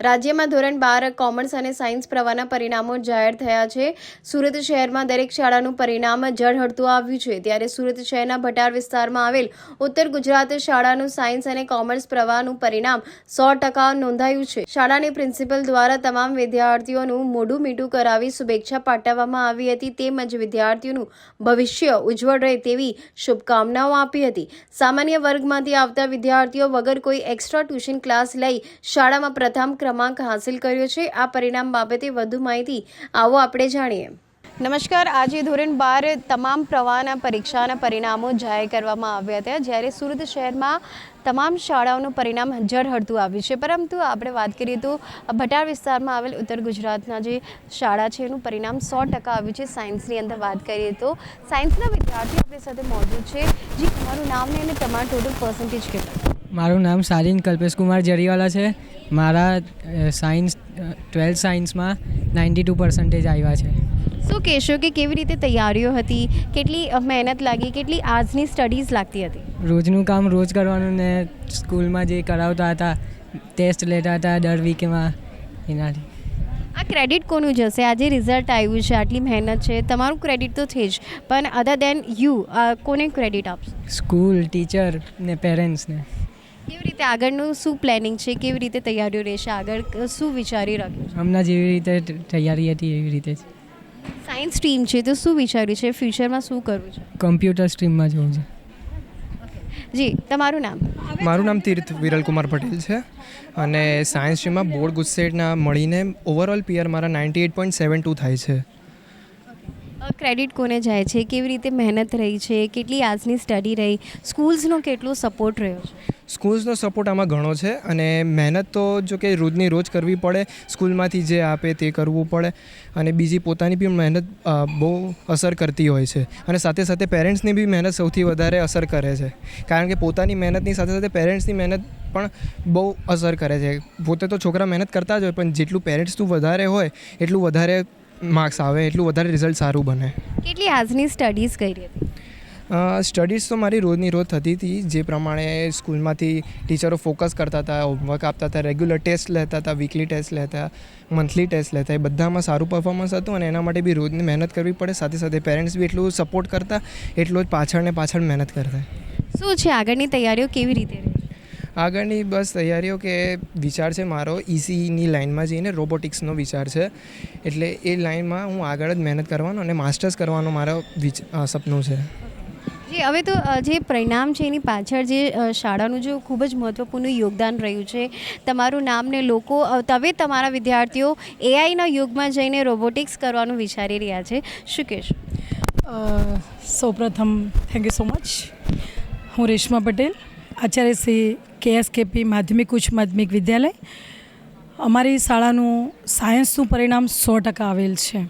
રાજ્યમાં ધોરણ 12 કોમર્સ અને સાયન્સ પ્રવાહના પરિણામો જાહેર થયા છે. સુરત શહેરમાં દરેક શાળાનું પરિણામ ઝળહળતું આવ્યું છે. ત્યારે સુરત શહેરના ભટાર વિસ્તારમાં આવેલ ઉત્તર ગુજરાત શાળાનું સાયન્સ અને કોમર્સ પ્રવાહનું પરિણામ 100% નોંધાયું છે. શાળાની પ્રિન્સિપલ દ્વારા તમામ વિદ્યાર્થીઓનું મોઢું મીઠું કરાવી શુભેચ્છા પાઠવવામાં આવી હતી. તેમજ વિદ્યાર્થીઓનું ભવિષ્ય ઉજ્જવળ રહે તેવી શુભકામનાઓ આપી હતી. સામાન્ય વર્ગમાંથી આવતા વિદ્યાર્થીઓ વગર કોઈ એક્સ્ટ્રા ટ્યુશન ક્લાસ લઈ શાળામાં પ્રથમ ક્રમાંક હાંસિલ કર્યો છે. આ પરિણામ બાબતે વધુ માહિતી આવો આપણે જાણીએ. નમસ્કાર. આજે ધોરણ 12 તમામ પ્રવાહના પરીક્ષાના પરિણામો જાહેર કરવામાં આવ્યા હતા. જ્યારે સુરત શહેરમાં તમામ શાળાઓનું પરિણામ ઝળહળતું આવ્યું છે. પરંતુ આપણે વાત કરીએ તો ભટાર વિસ્તારમાં આવેલ ઉત્તર ગુજરાતના જે શાળા છે એનું પરિણામ 100% આવ્યું છે. સાયન્સની અંદર વાત કરીએ તો સાયન્સના વિદ્યાર્થીઓ આપણી સાથે મોજૂદ છે. જી, તમારું નામ ને અને તમારું ટોટલ પર્સન્ટેજ કેટલા? મારું નામ સારિન કલ્પેશ કુમાર જરીવાલા છે. મારા સાયન્સ 12th સાયન્સમાં 92% આવ્યા છે. શું કહેશો કે કેવી રીતે તૈયારીઓ હતી, કેટલી મહેનત લાગી, કેટલી આજની સ્ટડીઝ લાગતી હતી? રોજનું કામ રોજ કરવાનું ને સ્કૂલમાં જે કરાવતા હતા ટેસ્ટ લેતા હતા દર વીકમાં એનાથી. આ ક્રેડિટ કોનું જશે? આજે રિઝલ્ટ આવ્યું છે, આટલી મહેનત છે, તમારું ક્રેડિટ તો છે જ, પણ અધર દેન યુ કોને ક્રેડિટ આપશો? સ્કૂલ, ટીચર ને પેરેન્ટ્સને. કેવી રીતે આગળનું શું પ્લાનિંગ છે, કેવી રીતે તૈયારીઓ રહેશે, આગળ શું વિચારી રાખ્યું છે? હમણાં જેવી રીતે તૈયારી હતી એવી રીતે જ. સાયન્સ સ્ટ્રીમ છે તો શું વિચાર્યું છે, ફ્યુચરમાં શું કરવું છે? કમ્પ્યુટર સ્ટ્રીમમાં જવું છે. જી, તમારું નામ? મારું નામ તીર્થ વિરલકુમાર પટેલ છે અને સાયન્સ સ્ટ્રીમમાં બોર્ડ ગુજસેટના મળીને ઓવરઓલ પીઆર મારા 98.72 થાય છે. ક્રેડિટ કોને જાય છે, કેવી રીતે મહેનત રહી છે, કેટલી આજની સ્ટડી રહી, સ્કૂલ્સનો કેટલો સપોર્ટ રહ્યો છે? સ્કૂલ્સનો સપોર્ટ આમાં ઘણો છે અને મહેનત તો જો કે રોજની રોજ કરવી પડે, સ્કૂલમાંથી જે આપે તે કરવું પડે અને બીજી પોતાની બી મહેનત બહુ અસર કરતી હોય છે અને સાથે સાથે પેરેન્ટ્સની બી મહેનત સૌથી વધારે અસર કરે છે. કારણ કે પોતાની મહેનતની સાથે સાથે પેરેન્ટ્સની મહેનત પણ બહુ અસર કરે છે. પોતે તો છોકરા મહેનત કરતા જ હોય પણ જેટલું પેરેન્ટ્સનું વધારે હોય એટલું વધારે માર્ક્સ આવે, એટલું વધારે રિઝલ્ટ સારું બને. કેટલી આજની સ્ટડીઝ કરી હતી? સ્ટડીઝ તો મારી રોજની રોજ થતી હતી. જે પ્રમાણે સ્કૂલમાંથી ટીચરો ફોકસ કરતા હતા, હોમવર્ક આપતા હતા, રેગ્યુલર ટેસ્ટ લેતા હતા, વીકલી ટેસ્ટ લેતા, મંથલી ટેસ્ટ લેતા, એ બધામાં સારું પરફોર્મન્સ હતું અને એના માટે બી રોજની મહેનત કરવી પડે. સાથે સાથે પેરેન્ટ્સ બી એટલું સપોર્ટ કરતા, એટલું જ પાછળ ને પાછળ મહેનત કરતા. શું છે આગળની તૈયારીઓ કેવી રીતે રહી? આગળની બસ તૈયારીઓ કે વિચાર છે મારો ઇસીની લાઇનમાં જઈને રોબોટિક્સનો વિચાર છે. એટલે એ લાઇનમાં હું આગળ જ મહેનત કરવાનો અને માસ્ટર્સ કરવાનો મારો સપનું છે. જી, હવે તો જે પરિણામ છે એની પાછળ જે શાળાનું જો ખૂબ જ મહત્ત્વપૂર્ણ યોગદાન રહ્યું છે, તમારું નામ ને લોકો હવે તમારા વિદ્યાર્થીઓ એઆઈના યુગમાં જઈને રોબોટિક્સ કરવાનું વિચારી રહ્યા છે, શું કહેશો? સૌપ્રથમ થેન્ક યુ સો મચ. હું રેશમા પટેલ, આચાર્ય શ્રી KSKP માધ્યમિક ઉચ્ચ માધ્યમિક વિદ્યાલય. અમારી શાળાનું સાયન્સનું પરિણામ 100% આવેલ છે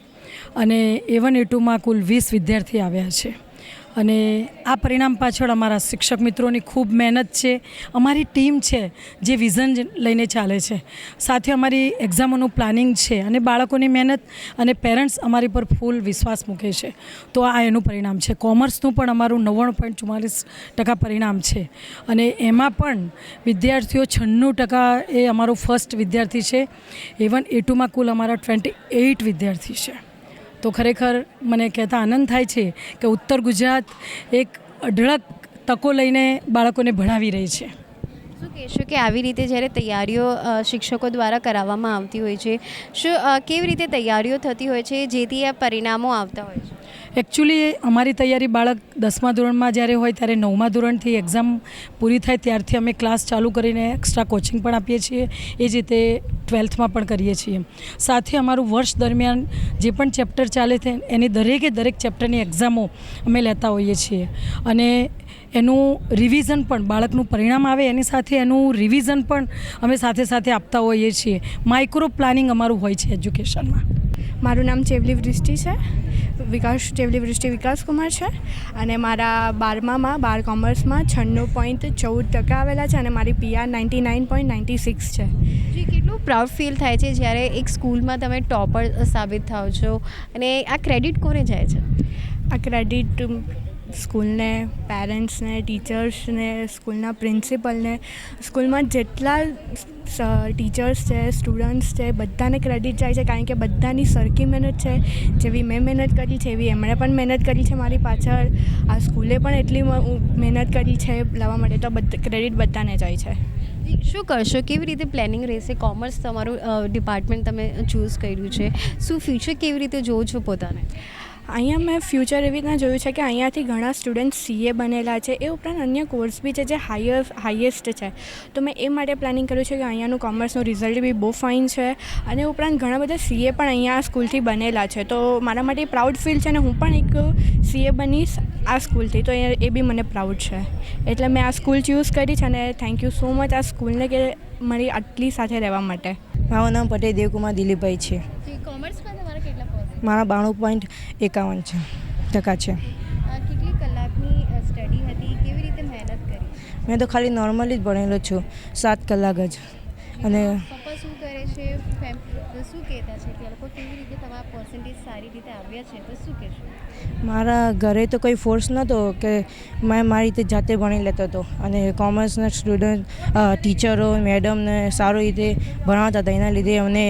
અને A1 A2માં કુલ 20 વિદ્યાર્થી આવ્યા છે અને આ પરિણામ પાછળ અમારા શિક્ષક મિત્રોની ખૂબ મહેનત છે. અમારી ટીમ છે જે વિઝન લઈને ચાલે છે, સાથે અમારી એક્ઝામોનું પ્લાનિંગ છે અને બાળકોની મહેનત અને પેરેન્ટ્સ અમારી પર ફૂલ વિશ્વાસ મૂકે છે. તો આ એનું પરિણામ છે. કોમર્સનું પણ અમારું 99.44% પરિણામ છે અને એમાં પણ વિદ્યાર્થીઓ 96% એ અમારો ફર્સ્ટ વિદ્યાર્થી છે. A1 A2માં કુલ અમારા 28 વિદ્યાર્થી છે. તો ખરેખર મને કહેતા આનંદ થાય છે કે ઉત્તર ગુજરાત એક અઢળક તકો લઈને બાળકોને ભણાવી રહી છે. શું કહેશો કે આવી રીતે જ્યારે તૈયારીઓ શિક્ષકો દ્વારા કરાવવામાં આવતી હોય છે, શું કેવી રીતે તૈયારીઓ થતી હોય છે જેથી આ પરિણામો આવતા હોય છે? એકચ્યુઅલી અમારી તૈયારી બાળક 10મા ધોરણમાં જ્યારે હોય ત્યારે 9મા ધોરણથી એક્ઝામ પૂરી થાય ત્યારથી અમે ક્લાસ ચાલુ કરીને એક્સ્ટ્રા કોચિંગ પણ આપીએ છીએ. એ જ રીતે 12થમાં પણ કરીએ છીએ. સાથે અમારું વર્ષ દરમિયાન જે પણ ચેપ્ટર ચાલે છે એની દરેક ચેપ્ટરની એક્ઝામો અમે લેતા હોઈએ છીએ અને એનું રિવિઝન પણ, બાળકનું પરિણામ આવે એની સાથે એનું રિવિઝન પણ અમે સાથે સાથે આપતા હોઈએ છીએ. માઇક્રો પ્લાનિંગ અમારું હોય છે એજ્યુકેશનમાં. મારું નામ ચેવલી વૃષ્ટિ છે, ચેવલી વૃષ્ટિ વિકાસ કુમાર છે અને મારા 12મામાં 12 કોમર્સમાં 96.14% આવેલા છે અને મારી PR 99.96 છે. જી, કેટલું પ્રાઉડ ફીલ થાય છે જ્યારે એક સ્કૂલમાં તમે ટોપર સાબિત થાઓ છો અને આ ક્રેડિટ કોને જાય છે? આ ક્રેડિટ સ્કૂલને, પેરેન્ટ્સને, ટીચર્સને, સ્કૂલના પ્રિન્સિપલને, સ્કૂલમાં જેટલા ટીચર્સ છે, સ્ટુડન્ટ્સ છે, બધાને ક્રેડિટ જાય છે, કારણ કે બધાની સરખી મહેનત છે. જેવી મેં મહેનત કરી છે એવી એમણે પણ મહેનત કરી છે મારી પાછળ. આ સ્કૂલે પણ એટલી મહેનત કરી છે લાવવા માટે, તો ક્રેડિટ બધાને જાય છે. શું કરશો, કેવી રીતે પ્લાનિંગ રહેશે? કોમર્સ તમારું ડિપાર્ટમેન્ટ તમે ચૂઝ કર્યું છે, શું ફ્યુચર કેવી રીતે જોવો છો પોતાને? અહીંયા મેં ફ્યુચર એવી રીતના જોયું છે કે અહીંયાથી ઘણા સ્ટુડન્ટ CA બનેલા છે. એ ઉપરાંત અન્ય કોર્સ બી છે જે હાઈએસ્ટ છે. તો મેં એ માટે પ્લાનિંગ કર્યું છે કે અહીંયાનું કોમર્સનું રિઝલ્ટ બી બહુ ફાઇન છે, અને ઉપરાંત ઘણા બધા CA પણ અહીંયા આ સ્કૂલથી બનેલા છે. તો મારા માટે પ્રાઉડ ફીલ છે, અને હું પણ એક CA બનીશ આ સ્કૂલથી, તો એ બી મને પ્રાઉડ છે. એટલે મેં આ સ્કૂલ ચૂઝ કરી છે, અને થેન્ક યુ સો મચ આ સ્કૂલને કે મારી આટલી સાથે રહેવા માટે. મારું નામ પટેલ દેવકુમાર દિલીપભાઈ છે. કોમર્સમાં તમારા કેટલા પર્સન્ટ? મારા 92.51% છે. કેટલી કલાકની સ્ટડી હતી, કેવી રીતે મહેનત કરી? મેં તો ખાલી નોર્મલી જ ભણેલો છું, 7 કલાક જ. અને પપ્પા શું કરે છે, શું કહેતા છે કે લોકો કેવી રીતે તમારા પર્સન્ટેજ સારી રીતે આવ્યા છે, તો શું કહેશો? મારા ઘરે તો કોઈ ફોર્સ નહોતો કે મેં મારી રીતે જાતે ભણી લેતો હતો, અને કોમર્સના સ્ટુડન્ટ ટીચરો મેડમને સારી રીતે ભણાવતા હતા, એના લીધે અમને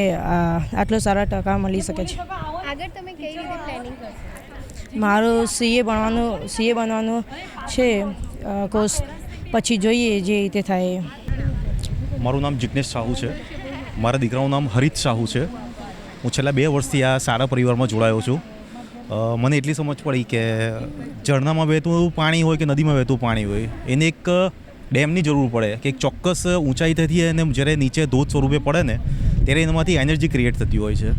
આટલો સારા ટકા મળી શકે છે. આગળ તમે કઈ રીતે પ્લાનિંગ કરશો? મારું CA બનવાનું છે કોર્સ, પછી જોઈએ જે રીતે થાય. મારું નામ જિગ્નેશ સાહુ છે. મારા દીકરાનું નામ હરીત સાહુ છે. હું છેલ્લા 2 વર્ષથી આ સારા પરિવારમાં જોડાયો છું. મને એટલી સમજ પડી કે ઝરણામાં વહેતું પાણી હોય કે નદીમાં વહેતું પાણી હોય, એને એક ડેમની જરૂર પડે કે એક ચોક્કસ ઊંચાઈથી અને જ્યારે નીચે ધોધ સ્વરૂપે પડે ને ત્યારે એનામાંથી એનર્જી ક્રિએટ થતી હોય છે.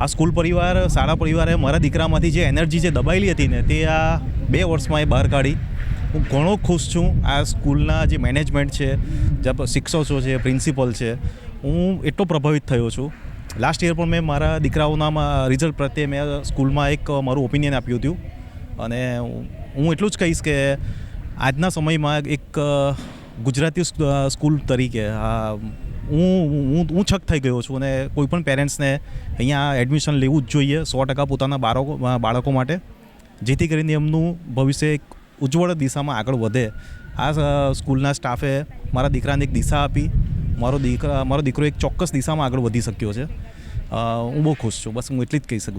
આ સ્કૂલ પરિવાર, શાળા પરિવારે મારા દીકરામાંથી જે એનર્જી જે દબાયેલી હતી ને તે આ 2 વર્ષમાં એ બહાર કાઢી. હું ઘણો ખુશ છું. આ સ્કૂલના જે મેનેજમેન્ટ છે, જે શિક્ષકો છે, પ્રિન્સિપલ છે, હું એટલો પ્રભાવિત થયો છું. લાસ્ટ યર પણ મેં મારા દીકરાઓના રિઝલ્ટ પ્રત્યે મેં સ્કૂલમાં એક મારું ઓપિનિયન આપ્યું હતું, અને હું એટલું જ કહીશ કે આજના સમયમાં એક ગુજરાતી સ્કૂલ તરીકે હું છક થઈ ગયો છું, અને કોઈપણ પેરેન્ટ્સને અહીંયા એડમિશન લેવું જ જોઈએ 100% પોતાના બાળકો માટે, જેથી કરીને એમનું ભવિષ્ય એક ઉજ્જવળ દિશામાં આગળ વધે. આ સ્કૂલના સ્ટાફે મારા દીકરાને એક દિશા આપી. મારો દીકરો એક ચોક્કસ દિશામાં આગળ વધી શક્યો છે. હું બહુ ખુશ છું. બસ હું એટલી જ કહી શકું છું.